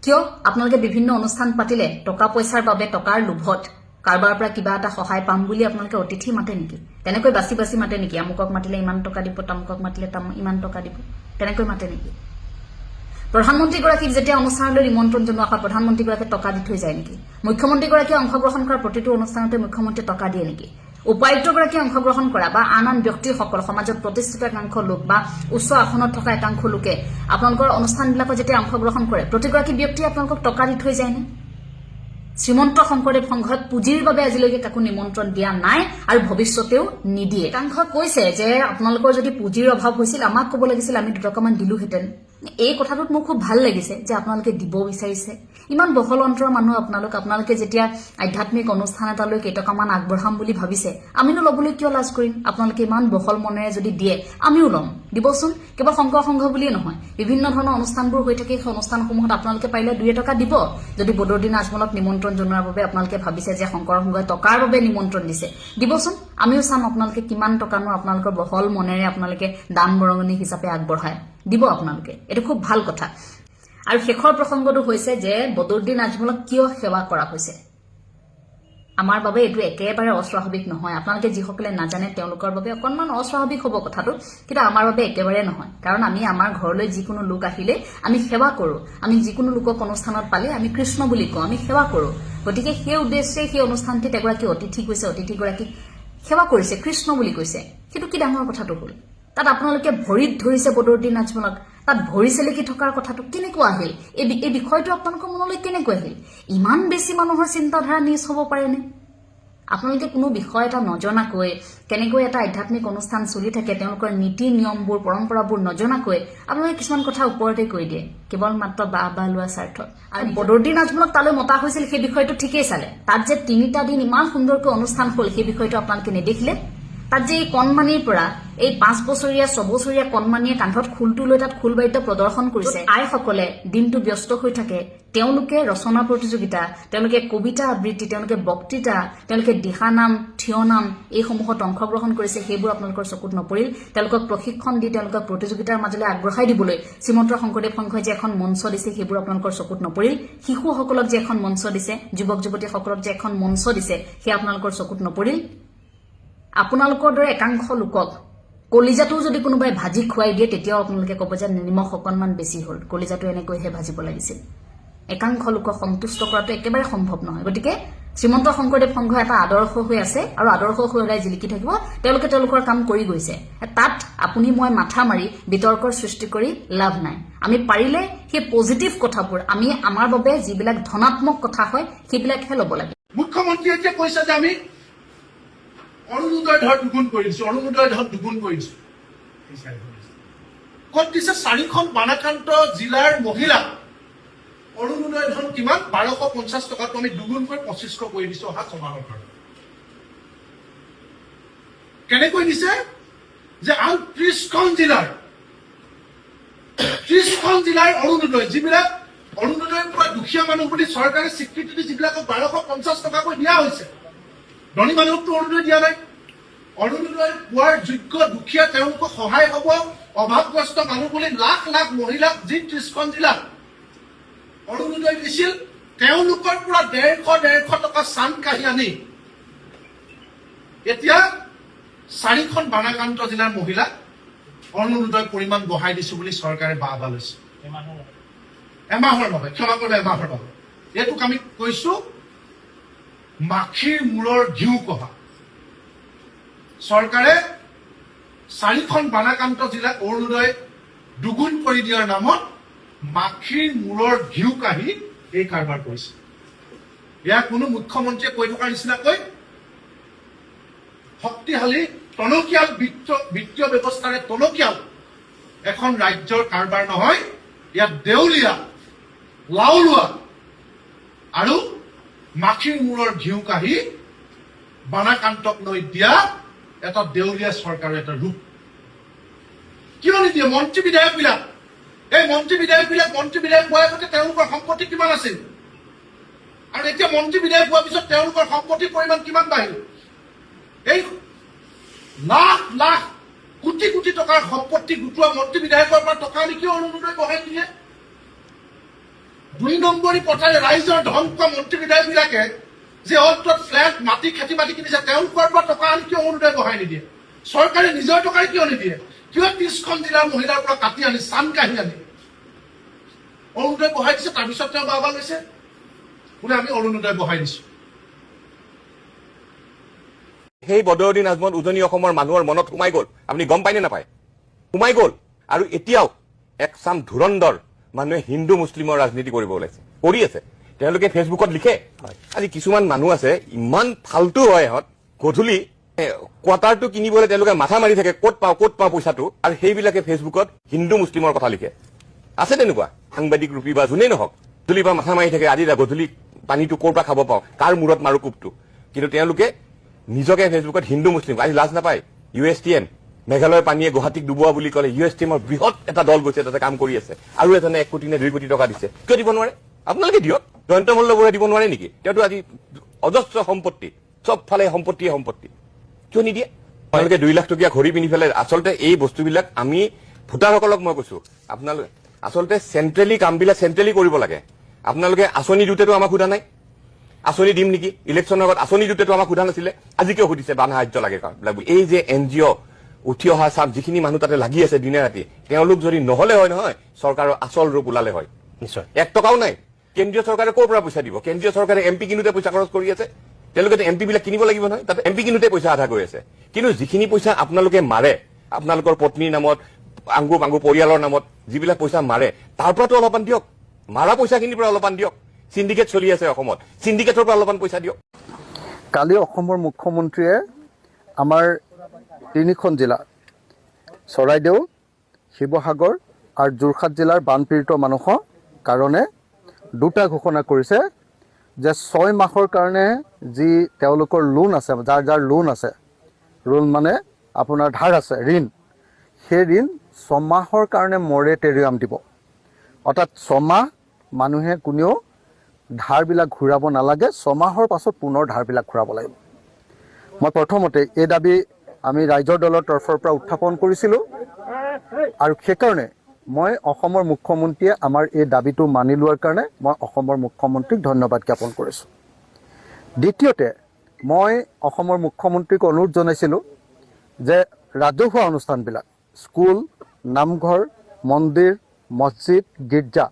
কিয়? আপোনালোকে বিভিন্ন অনুষ্ঠান পাতিলে টকা পইচাৰ বাবে, টকাৰ লোভত কাৰোবাৰ পৰা কিবা এটা সহায় পাম বুলি আপোনালোকে অতিথি মাতে নেকি? তেনেকৈ বাছি বাছি মাতে নেকি? আমুকক মাতিলে ইমান টকা দিব, তামুকক মাতিলে ইমান টকা দিব, তেনেকৈ মাতে নেকি? প্ৰধানমন্ত্ৰীগৰাকীক যেতিয়া অনুষ্ঠানলৈ নিমন্ত্ৰণ জনোৱা হয় প্ৰধানমন্ত্ৰীগৰাকীয়ে টকা দি থৈ যায় নেকি মুখ্যমন্ত্ৰীগৰাকীয়ে অংশগ্ৰহণ কৰা প্ৰতিটো অনুষ্ঠানতে মুখ্যমন্ত্ৰীয়ে টকা দিয়ে নেকি উপায়ুক্তগৰাকীয়ে অংশগ্ৰহণ কৰা বা আন আন ব্যক্তিসকল সমাজত প্ৰতিষ্ঠিত একাংশ লোক বা উচ্চ আসনত থকা একাংশ লোকে আপোনালোকৰ অনুষ্ঠানবিলাকত যেতিয়া অংশগ্ৰহণ কৰে প্ৰতিগৰাকী ব্যক্তিয়ে আপোনালোকক টকা দি থৈ যায়নে শ্ৰীমন্ত শংকৰদেৱ সংঘত পুঁজিৰ বাবে আজিলৈকে কাকো নিমন্ত্ৰণ দিয়া নাই আৰু ভৱিষ্যতেও নিদিয়ে একাংশ কৈছে যে আপোনালোকৰ যদি পুঁজিৰ অভাৱ হৈছিল আমাক ক'ব লাগিছিল আমি দুটকামান দিলোহেঁতেন এই কথাটোত মোৰ খুব ভাল লাগিছে যে আপোনালোকে দিব বিচাৰিছে ইমান বহল অন্তৰৰ মানুহ আপোনালোকে যেতিয়া আধ্যাত্মিক অনুষ্ঠান এটালৈ কেইটকামান আগবঢ়াম বুলি ভাবিছে আমিনো ল'বলৈ কিয় লাজ কৰিম আপোনালোকে ইমান বহল মনেৰে যদি দিয়ে আমিও ল'ম দিবচোন কেৱল শংকৰ সংঘ বুলিয়ে নহয় বিভিন্ন ধৰণৰ অনুষ্ঠানবোৰ হৈ থাকে সেই অনুষ্ঠানসমূহত আপোনালোকে পাৰিলে 2 টকা দিব যদি বদৰুদ্দিন আজমলক নিমন্ত্ৰণ জনোৱাৰ বাবে আপোনালোকে ভাবিছে যে শংকৰ সংঘই টকাৰ বাবে নিমন্ত্ৰণ দিছে দিবচোন আমিও চাম আপোনালোকে কিমান টকানো আপোনালোকৰ বহল মনেৰে আপোনালোকে দান বৰঙণি হিচাপে আগবঢ়ায় দিব আপোনালোকে এটা খুব ভাল কথা আৰু শেষৰ প্ৰসংগটো হৈছে যে বদৰুদ্দিন আজমলক কিয় সেৱা কৰা হৈছে আমাৰ বাবে এটো একেবাৰে অস্বাভাৱিক নহয় আপোনালোকে যিসকলে নাজানে তেওঁলোকৰ বাবে অকনমান অস্বাভাৱিক হ'ব কথাটো কিন্তু আমাৰ বাবে একেবাৰে নহয় কাৰণ আমি আমাৰ ঘৰলৈ যিকোনো লোক আহিলে আমি সেৱা কৰো আমি যিকোনো লোকক অনুষ্ঠানত পালে আমি কৃষ্ণ বুলি কওঁ আমি সেৱা কৰো গতিকে সেই উদ্দেশ্যে সেই অনুষ্ঠানটিত এগৰাকী অতিথি কৈছে অতিথিগৰাকীক সেৱা কৰিছে কৃষ্ণ বুলি কৈছে সেইটো কি ডাঙৰ কথাটো হ'ল তাত আপোনালোকে ভৰিত ধৰিছে বদৰুদ্দিন আজমলক তাত ভৰি চেলেকি থকাৰ কথাটো কেনেকুৱা আহিল এই বিষয়টো আপোনালোকৰ মনলৈ কেনেকৈ আহিল ইমান বেছি মানুহৰ চিন্তাধাৰা নিজ হ'ব পাৰেনে আপোনালোকে কোনো বিষয় এটা নজনাকৈ কেনেকৈ এটা আধ্যাত্মিক অনুষ্ঠান চলি থাকে তেওঁলোকৰ নীতি নিয়মবোৰ পৰম্পৰাবোৰ নজনাকৈ আপোনালোকে কিছুমান কথা ওপৰতে কৈ দিয়ে কেৱল মাত্ৰ বাহ লোৱা স্বাৰ্থত আৰু বদৰুদ্দিন আজমলক তালৈ মতা হৈছিল সেই বিষয়টো ঠিকেই চালে তাত যে 3টা দিন ইমান সুন্দৰকৈ অনুষ্ঠান হ'ল সেই বিষয়টো আপোনালোকে নেদেখিলে তাত যে এই কণমানিৰ পৰা এই 5 বছৰীয়া 6 বছৰীয়া কণমানিয়ে কান্ধত খুলটো লৈ তাত খুলবাদ্য প্ৰদৰ্শন কৰিছে আইসকলে দিনটো ব্যস্ত হৈ থাকে তেওঁলোকে ৰচনা প্ৰতিযোগিতা তেওঁলোকে কবিতা আবৃত্তি তেওঁলোকে বক্তৃতা তেওঁলোকে দিহানাম থিয়নাম এই সমূহত অংশগ্ৰহণ কৰিছে সেইবোৰ আপোনালোকৰ চকুত নপৰিল তেওঁলোকক প্ৰশিক্ষণ দি তেওঁলোকক প্ৰতিযোগিতাৰ মাজলৈ আগবঢ়াই দিবলৈ শ্ৰীমন্ত শংকৰদেৱ সংঘই যে এখন মঞ্চ দিছে সেইবোৰ আপোনালোকৰ চকুত নপৰিল শিশুসকলক যে এখন মঞ্চ দিছে যুৱক যুৱতীসকলক যে এখন মঞ্চ দিছে সেই আপোনালোকৰ চকুত নপৰিল আপোনালোকৰ দৰে একাংশ লোকক কলিজাটো যদি কোনোবাই ভাজি খুৱাই দিয়ে তেতিয়াও আপোনালোকে ক'ব যে নিমখ অকণমান বেছি হ'ল কলিজাটো এনেকৈহে ভাজিব লাগিছিল একাংশ লোকক সন্তুষ্ট কৰাটো একেবাৰে সম্ভৱ নহয় গতিকে শ্ৰীমন্ত শংকৰদেৱ সংঘ এটা আদৰ্শ হৈ আছে আৰু আদৰ্শ হৈ ওলাই জিলিকি থাকিব তেওঁলোকে তেওঁলোকৰ কাম কৰি গৈছে তাত আপুনি মই মাথা মাৰি বিতৰ্কৰ সৃষ্টি কৰি লাভ নাই আমি পাৰিলে সেই পজিটিভ কথাবোৰ আমি আমাৰ বাবে যিবিলাক ধনাত্মক কথা হয় সেইবিলাকহে ল'ব লাগে মুখ্যমন্ত্ৰীয়ে যে কৈছে যে আমি অৰুণোদয় ধৰ দুগুণ কৰি দিছো অৰুণোদয় ধৰ দুগুণ কৰি দিছো ক'ত দিছে 4খন বানাক্ৰান্ত জিলাৰ মহিলা অৰুণোদয় ধন কিমান 1250 টকাটো আমি দুগুণকৈ 2500 কৰি দিছো অহা 6 মাহৰ কাৰণে কেনেকৈ দিছে যে আন 30খন জিলাৰ অৰুণোদয় যিবিলাক অৰুণোদয়ৰ পৰা দুখীয়া মানুহ বুলি চৰকাৰে স্বীকৃতি দি যিবিলাকক 1250 টকাকৈ দিয়া হৈছে ধনী মানুহকতো অৰুণোদয় দিয়া নাই অৰুণোদয় পোৱাৰ যোগ্য দুখীয়া তেওঁলোকক সহায় হ'ব অভাৱগ্ৰস্ত মানুহ বুলি লাখ লাখ মহিলাক যি 30খন জিলাত অৰুণোদয় দিছিল তেওঁলোকৰ পৰা 150 টকা চান কাঢ়ি আনি এতিয়া 4খন বানাক্ৰান্ত জিলাৰ মহিলাক অৰুণোদয় পৰিমাণ বঢ়াই দিছো বুলি চৰকাৰে বাহবা লৈছে এমাহৰ বাবে ক্ষমা কৰিব এমাহৰ বাবে এইটোক আমি কৈছো মাখিৰ মূৰৰ ঘিউ কহা চৰকাৰে 4খন বানাক্ৰান্ত জিলাত অৰুণোদয় দুগুণ কৰি দিয়াৰ নামত মাখিৰ মূৰৰ ঘিউ কাঢ়ি এই কাৰবাৰ কৰিছে এয়া কোনো মুখ্যমন্ত্ৰীয়ে কৈ থকাৰ নিচিনাকৈ শক্তিশালী টনকিয়াল বিত্তীয় ব্যৱস্থাৰে টনকিয়াল এখন ৰাজ্যৰ কাৰবাৰ নহয় ইয়াত দেউলীয়া লাওলোৱা আৰু মাখিৰ মূৰৰ ঘিউ কাঢ়ি বানাক্ৰান্তক লৈ দিয়া এটা দেউলীয়া চৰকাৰৰ এটা ৰূপ কিয় নিদিয়ে মন্ত্ৰী বিধায়কবিলাক এই মন্ত্ৰী বিধায়ক হোৱাৰ আগতে তেওঁলোকৰ সম্পত্তি কিমান আছিল আৰু এতিয়া মন্ত্ৰী বিধায়ক হোৱাৰ পিছত তেওঁলোকৰ সম্পত্তিৰ পৰিমাণ কিমান বাঢ়িল এই লাখ লাখ কোটি কোটি টকাৰ সম্পত্তি গোটোৱা মন্ত্ৰী বিধায়কৰ পৰা টকা আনি কিয় অৰুণোদয় বঢ়াই দিয়ে 2 নম্বৰী পথাৰে ৰাইজৰ ধন খোৱা মন্ত্ৰী বিধায়কবিলাকে যে অন্তত ফ্লেট মাটি খেতি মাটি কিনিছে তেওঁলোকৰ পৰা টকা আনি কিয় অৰুণোদয় বঢ়াই নিদিয়ে চৰকাৰে নিজৰ টকাৰে কিয় নিদিয়ে কিয় 30খন জিলাৰ মহিলাৰ পৰা কাটি আনি চান কাঢ়ি আনি অৰুণোদয় বঢ়াই দিছে, তাৰপিছত তেওঁ বাবা লৈছে বোলে আমি অৰুণোদয় বঢ়াই দিছো। সেই বদৰুদ্দিন নাজমত উজনি অসমৰ মানুহৰ মনত সোমাই গ'ল। আপুনি গম পায় নে নাপায়? সোমাই গ'ল। আৰু এতিয়াও এক চাম ধুৰন্ধৰ মানুহে হিন্দু মুছলিমৰ ৰাজনীতি কৰিব ওলাইছে, কৰি আছে। তেওঁলোকে ফেচবুকত লিখে। আজি কিছুমান মানুহ আছে ইমান ফাল্টু হয়, ইহঁত গধূলি কোৱাৰ্টাৰটো কিনিবলৈ তেওঁলোকে মাথা মাৰি থাকে, ক'ত পাওঁ পইচাটো, আৰু সেইবিলাকে ফেচবুকত হিন্দু মুছলিমৰ কথা লিখে। আছে তেনেকুৱা সাংবাদিক ৰূপী বা যোনেই নহওক, গধূলি বা মাথা মাৰি থাকে, আজি গধূলি পানীটো ক'ৰ পৰা খাব পাওঁ, কাৰ মূৰত মাৰো কোপটো। কিন্তু তেওঁলোকে নিজকে ফেচবুকত হিন্দু মুছলিম, আজি লাজ নাপায়। USTM মেঘালয়ৰ পানীয়ে গুৱাহাটীক ডুবোৱা বুলি ক'লে USTMৰ বৃহৎ এটা দল গৈছে, তাতে কাম কৰি আছে, আৰু এজনে 1 কোটি নে 2 কোটি টকা দিছে। কিয় দিব নোৱাৰে? আপোনালোকে দিয়ক। জয়ন্ত মল্লবৰে দিব নোৱাৰে নেকি? তেওঁতো আজি অজস্ৰ সম্পত্তি, চবফালে সম্পত্তিয়ে সম্পত্তি, কিয় নিদিয়ে? আপোনালোকে 2 লাখ টকীয়া ঘড়ী পিন্ধি পেলাই, আচলতে এই বস্তুবিলাক আমি ভোটাৰসকলক মই কৈছো, আপোনালোকে আচলতে চেণ্ট্ৰেলি কামবিলাক চেণ্ট্ৰেলি কৰিব লাগে। আপোনালোকে আঁচনি দিওঁতেতো আমাক সোধা নাই, আঁচনি দিম নেকি, ইলেকশ্যনৰ আগত আঁচনি দিওঁতেতো আমাক সোধা নাছিলে, আজি কিয় সুধিছে বান সাহায্য লাগে? এই যে NGO উঠি অহা চাপ, যিখিনি মানুহ তাতে লাগি আছে দিনে ৰাতি, তেওঁলোক যদি নহলে হয় নহয়, চৰকাৰৰ আচল ৰূপ ওলালে হয়। নিশ্চয় 1 টকাও নাই। কেন্দ্ৰীয় চৰকাৰে ক'ৰ পৰা পইচা দিব? কেন্দ্ৰীয় চৰকাৰে MP কিনোতে পইচা খৰচ কৰি আছে। তেওঁলোকে MP বিলাক কিনিব লাগিব নহয়, তাতে MP কিনোতে পইচা আধা গৈ আছে। কিন্তু যিখিনি পইচা আপোনালোকে মাৰে, আপোনালোকৰ পত্নীৰ নামত, আংগু পৰিয়ালৰ নামত যিবিলাক পইচা মাৰে, তাৰ পৰাতো অলপমান দিয়ক। মাৰা পইচাখিনিৰ পৰা অলপমান দিয়ক। সিন্ডিকেট চলি আছে অসমত, সিন্ডিকেটৰ পৰা অলপমান পইচা দিয়ক। কালি অসমৰ মুখ্যমন্ত্ৰীয়ে আমাৰ 3খন জিলা চৰাইদেউ, শিৱসাগৰ আৰু যোৰহাট জিলাৰ বানপীড়িত মানুহৰ কাৰণে 2টা ঘোষণা কৰিছে যে 6 মাহৰ কাৰণে যি তেওঁলোকৰ লোন আছে, যাৰ লোন আছে, লোন মানে আপোনাৰ ধাৰ আছে, ঋণ, সেই ঋণ 6 মাহৰ কাৰণে মৰেটেৰিয়াম দিব। অৰ্থাৎ 6 মাহ মানুহে কোনেও ধাৰবিলাক ঘূৰাব নালাগে, 6 মাহৰ পাছত পুনৰ ধাৰবিলাক ঘূৰাব লাগিব। মই প্ৰথমতে এই দাবী আমি ৰাইজৰ দলৰ তৰফৰ পৰা উত্থাপন কৰিছিলোঁ, আৰু সেইকাৰণে মই অসমৰ মুখ্যমন্ত্ৰীয়ে আমাৰ এই দাবীটো মানি লোৱাৰ কাৰণে মই অসমৰ মুখ্যমন্ত্ৰীক ধন্যবাদ জ্ঞাপন কৰিছোঁ। দ্বিতীয়তে মই অসমৰ মুখ্যমন্ত্ৰীক অনুৰোধ জনাইছিলোঁ যে ৰাজহুৱা অনুষ্ঠানবিলাক, স্কুল, নামঘৰ, মন্দিৰ, মছজিদ, গীৰ্জা,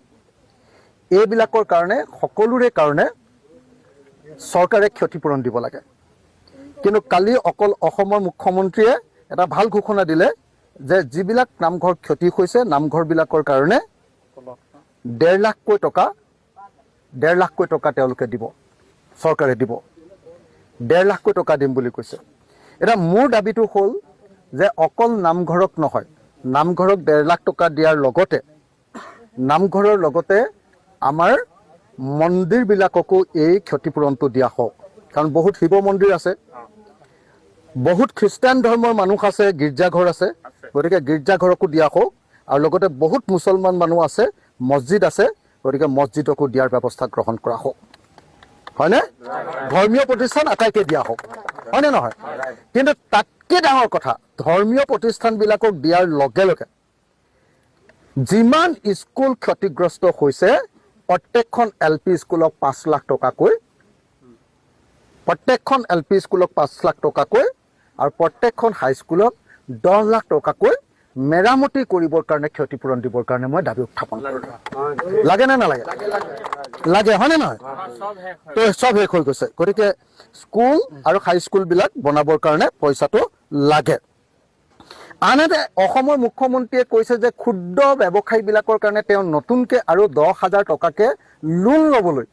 এইবিলাকৰ কাৰণে সকলোৰে কাৰণে চৰকাৰে ক্ষতিপূৰণ দিব লাগে। কিন্তু কালি অকল অসমৰ মুখ্যমন্ত্ৰীয়ে এটা ভাল ঘোষণা দিলে যে যিবিলাক নামঘৰ ক্ষতি হৈছে, নামঘৰবিলাকৰ কাৰণে 1.5 লাখকৈ টকা তেওঁলোকে দিব, চৰকাৰে দিব, 1.5 লাখকৈ টকা দিম বুলি কৈছে। এতিয়া মোৰ দাবীটো হ'ল যে অকল নামঘৰক নহয়, নামঘৰক 1.5 লাখ টকা দিয়াৰ লগতে নামঘৰৰ লগতে আমাৰ মন্দিৰবিলাককো এই ক্ষতিপূৰণটো দিয়া হওক। কাৰণ বহুত শিৱ মন্দিৰ আছে, বহুত খ্ৰীষ্টান ধৰ্মৰ মানুহ আছে, গীৰ্জাঘৰ আছে, গতিকে গীৰ্জাঘৰকো দিয়া হওক। আৰু লগতে বহুত মুছলমান মানুহ আছে, মছজিদ আছে, গতিকে মছজিদকো দিয়াৰ ব্যৱস্থা গ্ৰহণ কৰা হওক, হয়নে? ধৰ্মীয় প্ৰতিষ্ঠান আটাইকে দিয়া হওক, হয়নে নহয়? কিন্তু তাতকৈ ডাঙৰ কথা, ধৰ্মীয় প্ৰতিষ্ঠানবিলাকক দিয়াৰ লগে লগে যিমান স্কুল ক্ষতিগ্ৰস্ত হৈছে, প্ৰত্যেকখন LP স্কুলক 5 লাখ টকাকৈ, প্ৰত্যেকখন LP স্কুলক 5 লাখ টকাকৈ, আৰু প্ৰত্যেকখন হাইস্কুলক 10 লাখ টকাকৈ মেৰামতি কৰিবৰ কাৰণে, ক্ষতিপূৰণ দিবৰ কাৰণে মই দাবী উত্থাপন কৰিলোঁ। লাগে নে নালাগে? লাগে, হয়নে নহয়? তো চব শেষ হৈ গৈছে। গতিকে স্কুল আৰু হাইস্কুলবিলাক বনাবৰ কাৰণে পইচাটো লাগে। আনহাতে অসমৰ মুখ্যমন্ত্ৰীয়ে কৈছে যে ক্ষুদ্ৰ ব্যৱসায়ীবিলাকৰ কাৰণে তেওঁ নতুনকৈ আৰু 10,000 টকাকৈ লোন ল'বলৈ,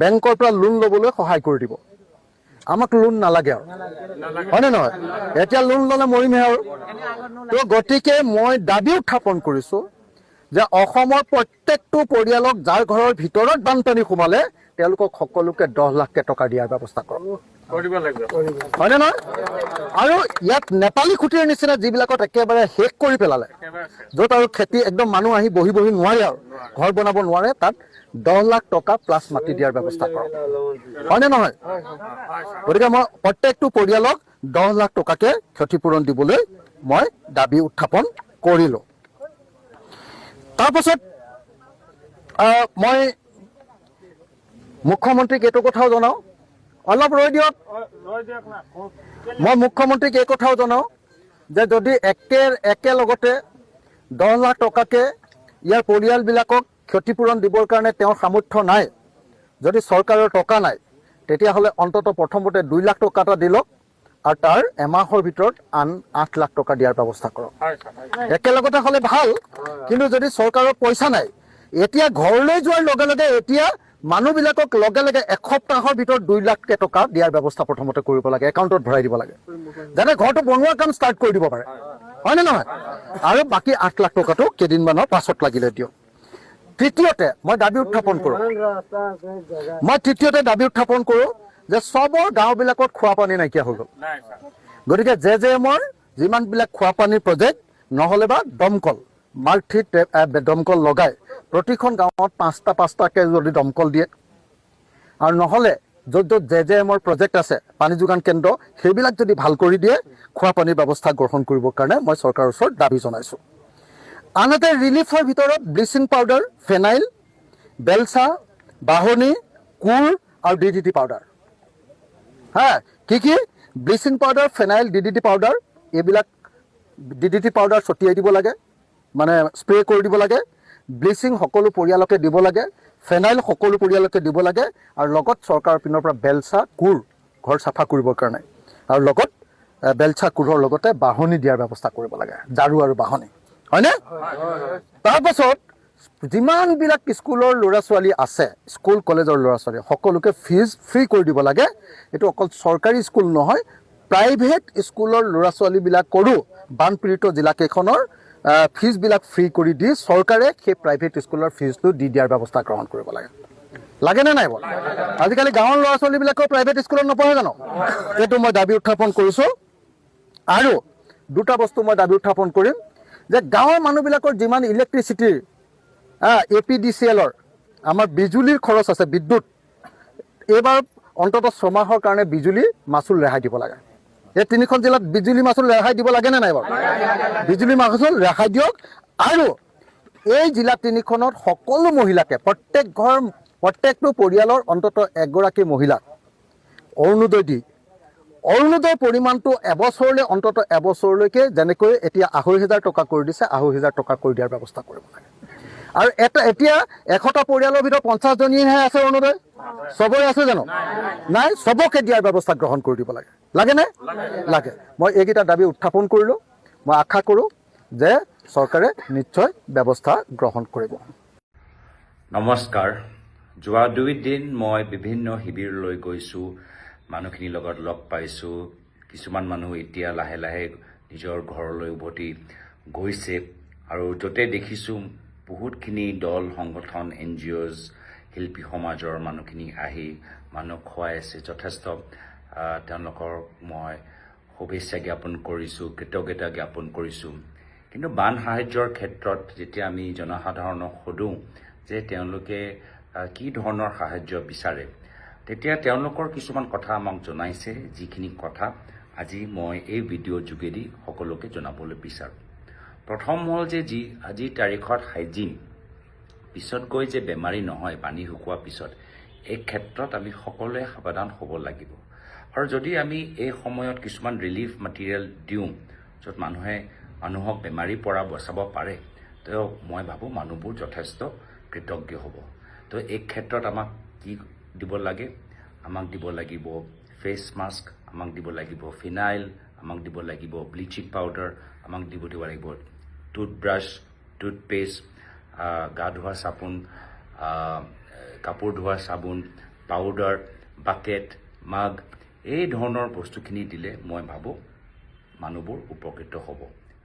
বেংকৰ পৰা লোন ল'বলৈ সহায় কৰি দিব। আমাক লোন নালাগে আৰু, হয়নে নহয়? এতিয়া লোন ল'লে মৰিমহে আৰু। তো গতিকে মই দাবী উত্থাপন কৰিছোঁ যে অসমৰ প্ৰত্যেকটো পৰিয়ালক যাৰ ঘৰৰ ভিতৰত বানপানী সোমালে, তেওঁলোকক সকলোকে 10 লাখকৈ টকা দিয়াৰ ব্যৱস্থা কৰক, হয়নে নহয়? আৰু ইয়াত নেপালী খুঁটিৰ নিচিনা যিবিলাকত একেবাৰে শেষ কৰি পেলালে, য'ত আৰু খেতি একদম মানুহ আহি বহি নোৱাৰে আৰু ঘৰ বনাব নোৱাৰে, তাত 10 লাখ টকা প্লাছ মাটি দিয়াৰ ব্যৱস্থা কৰক, হয়নে নহয়? গতিকে মই প্ৰত্যেকটো পৰিয়ালক 10 লাখ টকাকৈ ক্ষতিপূৰণ দিবলৈ মই দাবী উত্থাপন কৰিলোঁ। তাৰপাছত মই মুখ্যমন্ত্ৰীক এইটো কথাও জনাওঁ, অলপ ৰৈ দিয়ক, মই মুখ্যমন্ত্ৰীক এই কথাও জনাওঁ যে যদি একেলগতে 10 লাখ টকাকৈ ইয়াৰ পৰিয়ালবিলাকক ক্ষতিপূৰণ দিবৰ কাৰণে তেওঁৰ সামৰ্থ্য নাই, যদি চৰকাৰৰ টকা নাই, তেতিয়াহ'লে অন্ততঃ প্ৰথমতে 2 লাখ টকা এটা দি লওক আৰু তাৰ এমাহৰ ভিতৰত আন 8 লাখ টকা দিয়াৰ ব্যৱস্থা কৰক। একেলগতে হ'লে ভাল, কিন্তু যদি চৰকাৰৰ পইচা নাই, এতিয়া ঘৰলৈ যোৱাৰ লগে লগে এতিয়া মানুহবিলাকক লগে লগে এসপ্তাহৰ ভিতৰত 2 লাখ টকা দিয়াৰ ব্যৱস্থা প্ৰথমতে কৰিব লাগে, একাউণ্টত ভৰাই দিব লাগে, যাতে ঘৰটো বনোৱাৰ কাম ষ্টাৰ্ট কৰি দিব পাৰে, হয়নে নহয়? আৰু বাকী 8 লাখ টকাটো কেইদিনমানৰ পাছত লাগিলে দিয়ক। তৃতীয়তে মই দাবী উত্থাপন কৰোঁ যে চবৰ গাঁওবিলাকত খোৱা পানী নাইকিয়া হৈ গ'ল। গতিকে JJMৰ যিমানবিলাক খোৱা পানীৰ প্ৰজেক্ট নহ'লে বা দমকল মাল্টি দমকল লগাই প্ৰতিখন গাঁৱত 5টাকৈ যদি দমকল দিয়ে, আৰু নহ'লে য'ত য'ত JJMৰ প্ৰজেক্ট আছে পানী যোগান কেন্দ্ৰ, সেইবিলাক যদি ভাল কৰি দিয়ে খোৱা পানীৰ ব্যৱস্থা গ্ৰহণ কৰিবৰ কাৰণে মই চৰকাৰৰ ওচৰত দাবী জনাইছোঁ। আনহাতে ৰিলিফৰ ভিতৰত ব্লিচিং পাউডাৰ, ফেনাইল, বেলচা, বাহনি, কোৰ আৰু DDT পাউডাৰ। কি bleaching powder, phenyl, DDT powder, এইবিলাক DDT পাউডাৰ ছটিয়াই দিব লাগে, মানে স্প্ৰে কৰি দিব লাগে। ব্লিচিং সকলো পৰিয়ালকে দিব লাগে, ফেনাইল সকলো পৰিয়ালকে দিব লাগে, আৰু লগত চৰকাৰৰ পিনৰ পৰা বেলচা, কোৰ ঘৰ চাফা কৰিবৰ কাৰণে, আৰু লগত বেলচা কোৰৰ লগতে বাহনি দিয়াৰ ব্যৱস্থা কৰিব লাগে, ঝাৰু আৰু বাহনি, হয়নে? তাৰপাছত যিমানবিলাক স্কুলৰ ল'ৰা ছোৱালী আছে, স্কুল কলেজৰ ল'ৰা ছোৱালী সকলোকে ফিজ ফ্ৰী কৰি দিব লাগে। এইটো অকল চৰকাৰী স্কুল নহয়, প্ৰাইভেট স্কুলৰ ল'ৰা ছোৱালীবিলাকৰো বানপীড়িত জিলাকেইখনৰ ফিজবিলাক ফ্ৰী কৰি দি চৰকাৰে সেই প্ৰাইভেট স্কুলৰ ফিজটো দি দিয়াৰ ব্যৱস্থা গ্ৰহণ কৰিব লাগে। লাগেনে নাই বাৰু? আজিকালি গাঁৱৰ ল'ৰা ছোৱালীবিলাকেও প্ৰাইভেট স্কুলত নপঢ়ে জানো? এইটো মই দাবী উত্থাপন কৰিছোঁ। আৰু দুটা বস্তু মই দাবী উত্থাপন কৰিম যে গাঁৱৰ মানুহবিলাকৰ যিমান ইলেক্ট্ৰিচিটিৰ APDCLৰ আমাৰ বিজুলীৰ খৰচ আছে, বিদ্যুৎ, এইবাৰ অন্ততঃ 6 মাহৰ কাৰণে বিজুলী মাচুল ৰেহাই দিব লাগে। এই 3খন জিলাত বিজুলী মাচুল ৰেহাই দিব লাগেনে নাই বাৰু? বিজুলী মাচুল ৰেহাই দিয়ক। আৰু এই জিলা 3খনত সকলো মহিলাকে, প্ৰত্যেকটো পৰিয়ালৰ অন্ততঃ এগৰাকী মহিলাক অৰুণোদয় দি, অৰুণোদয়ৰ পৰিমাণটো অন্ততঃ এবছৰলৈকে যেনেকৈ এতিয়া 2,500 টকা কৰি দিছে, 2,500 টকা কৰি দিয়াৰ ব্যৱস্থা কৰিব লাগে। আৰু এতিয়া 100টা পৰিয়ালৰ ভিতৰত 50 জনীহে আছে অৰুণোদয়, চবৰে আছে জানো? নাই, চবকে দিয়াৰ ব্যৱস্থা গ্ৰহণ কৰি দিব লাগে। লাগেনে? লাগে। মই এইকেইটা দাবী উত্থাপন কৰিলোঁ। মই আশা কৰোঁ যে চৰকাৰে নিশ্চয় ব্যৱস্থা গ্ৰহণ কৰিব। নমস্কাৰ। যোৱা 2 দিন মই বিভিন্ন শিবিৰলৈ গৈছোঁ, মানুহখিনিৰ লগত লগ পাইছোঁ। কিছুমান মানুহ এতিয়া লাহে লাহে নিজৰ ঘৰলৈ উভতি গৈছে, আৰু য'তে দেখিছোঁ বহুতখিনি দল, সংগঠন, NGOs, শিল্পী সমাজৰ মানুহখিনি আহি মানুহ খুৱাই আছে। যথেষ্ট তেওঁলোকৰ মই শুভেচ্ছা জ্ঞাপন কৰিছোঁ, কৃতজ্ঞতা জ্ঞাপন কৰিছোঁ। কিন্তু বান সাহায্যৰ ক্ষেত্ৰত যেতিয়া আমি জনসাধাৰণক সোধোঁ যে তেওঁলোকে কি ধৰণৰ সাহায্য বিচাৰে, তেতিয়া তেওঁলোকৰ কিছুমান কথা আমাক জনাইছে, যিখিনি কথা আজি মই এই ভিডিঅ'ৰ যোগেদি সকলোকে জনাবলৈ বিচাৰোঁ। প্ৰথম হ'ল যে আজিৰ তাৰিখত হাইজিন পিছত গৈ যে বেমাৰী নহয় পানী শুকোৱাৰ পিছত, এই ক্ষেত্ৰত আমি সকলোৱে সাৱধান হ'ব লাগিব। আৰু যদি আমি এই সময়ত কিছুমান ৰিলিফ মেটেৰিয়েল দিওঁ য'ত মানুহক বেমাৰীৰ পৰা বচাব পাৰে, তো মই ভাবোঁ মানুহবোৰ যথেষ্ট কৃতজ্ঞ হ'ব। তো এই ক্ষেত্ৰত আমাক কি দিব লাগে? আমাক দিব লাগিব ফেচ মাস্ক, আমাক দিব লাগিব ফিনাইল, আমাক দিব লাগিব ব্লিচিং পাউডাৰ, আমাক দিব লাগিব টুথব্ৰাছ, টুথপেষ্ট, গা ধোৱা চাবোন, কাপোৰ ধোৱা চাবোন, পাউডাৰ, বাকেট, মাগ, এই ধৰণৰ বস্তুখিনি দিলে মই ভাবোঁ মানুহবোৰ উপকৃত হ'ব।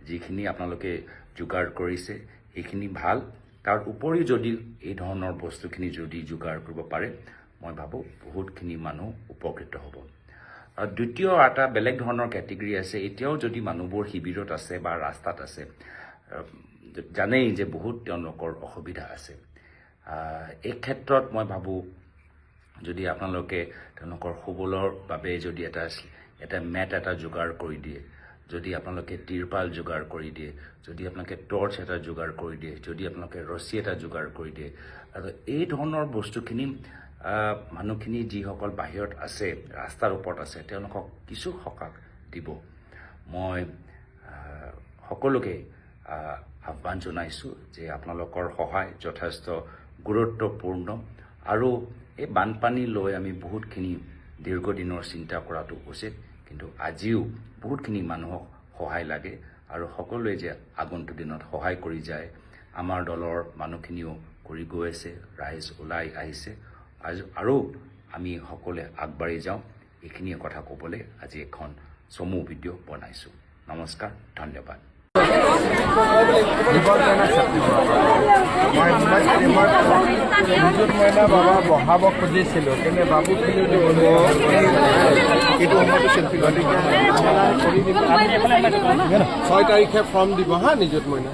যিখিনি আপোনালোকে যোগাৰ কৰিছে সেইখিনি ভাল, তাৰ উপৰিও যদি এই ধৰণৰ বস্তুখিনি যদি যোগাৰ কৰিব পাৰে, মই ভাবোঁ বহুতখিনি মানুহ উপকৃত হ'ব। আৰু দ্বিতীয় এটা বেলেগ ধৰণৰ কেটেগৰী আছে। এতিয়াও যদি মানুহবোৰ শিবিৰত আছে বা ৰাস্তাত আছে, জানেই যে বহুত তেওঁলোকৰ অসুবিধা আছে। এই ক্ষেত্ৰত মই ভাবোঁ যদি আপোনালোকে তেওঁলোকৰ শুবলৈ বাবে যদি এটা মেট এটা যোগাৰ কৰি দিয়ে, যদি আপোনালোকে তিৰপাল যোগাৰ কৰি দিয়ে, যদি আপোনালোকে টৰ্চ এটা যোগাৰ কৰি দিয়ে, যদি আপোনালোকে ৰছী এটা যোগাৰ কৰি দিয়ে, আৰু এই ধৰণৰ বস্তুখিনি মানুহখিনি যিসকল বাহিৰত আছে, ৰাস্তাৰ ওপৰত আছে, তেওঁলোকক কিছু সকাহ দিব। মই সকলোকে আহ্বান জনাইছোঁ যে আপোনালোকৰ সহায় যথেষ্ট গুৰুত্বপূৰ্ণ আৰু এই বানপানী লৈ আমি বহুতখিনি দীৰ্ঘদিনৰ চিন্তা কৰাটো উচিত কিন্তু আজিও বহুতখিনি মানুহক সহায় লাগে আৰু সকলোৱে যে আগন্তুক দিনত সহায় কৰি যায় আমাৰ দলৰ মানুহখিনিও কৰি গৈ আছে ৰাইজ ওলাই আহিছে আৰু আমি সকলোৱে আগবাঢ়ি যাওঁ এইখিনিয়ে কথা ক'বলৈ আজি এখন চমু ভিডিঅ' বনাইছোঁ নমস্কাৰ ধন্যবাদ বাবা বহাব খুজিছিলোঁ কিন্তু বাবুখিনি এইটো সময়টো চেল্ফি গতিকে 6 তাৰিখে ফৰ্ম দিব হা নিযুত মইনা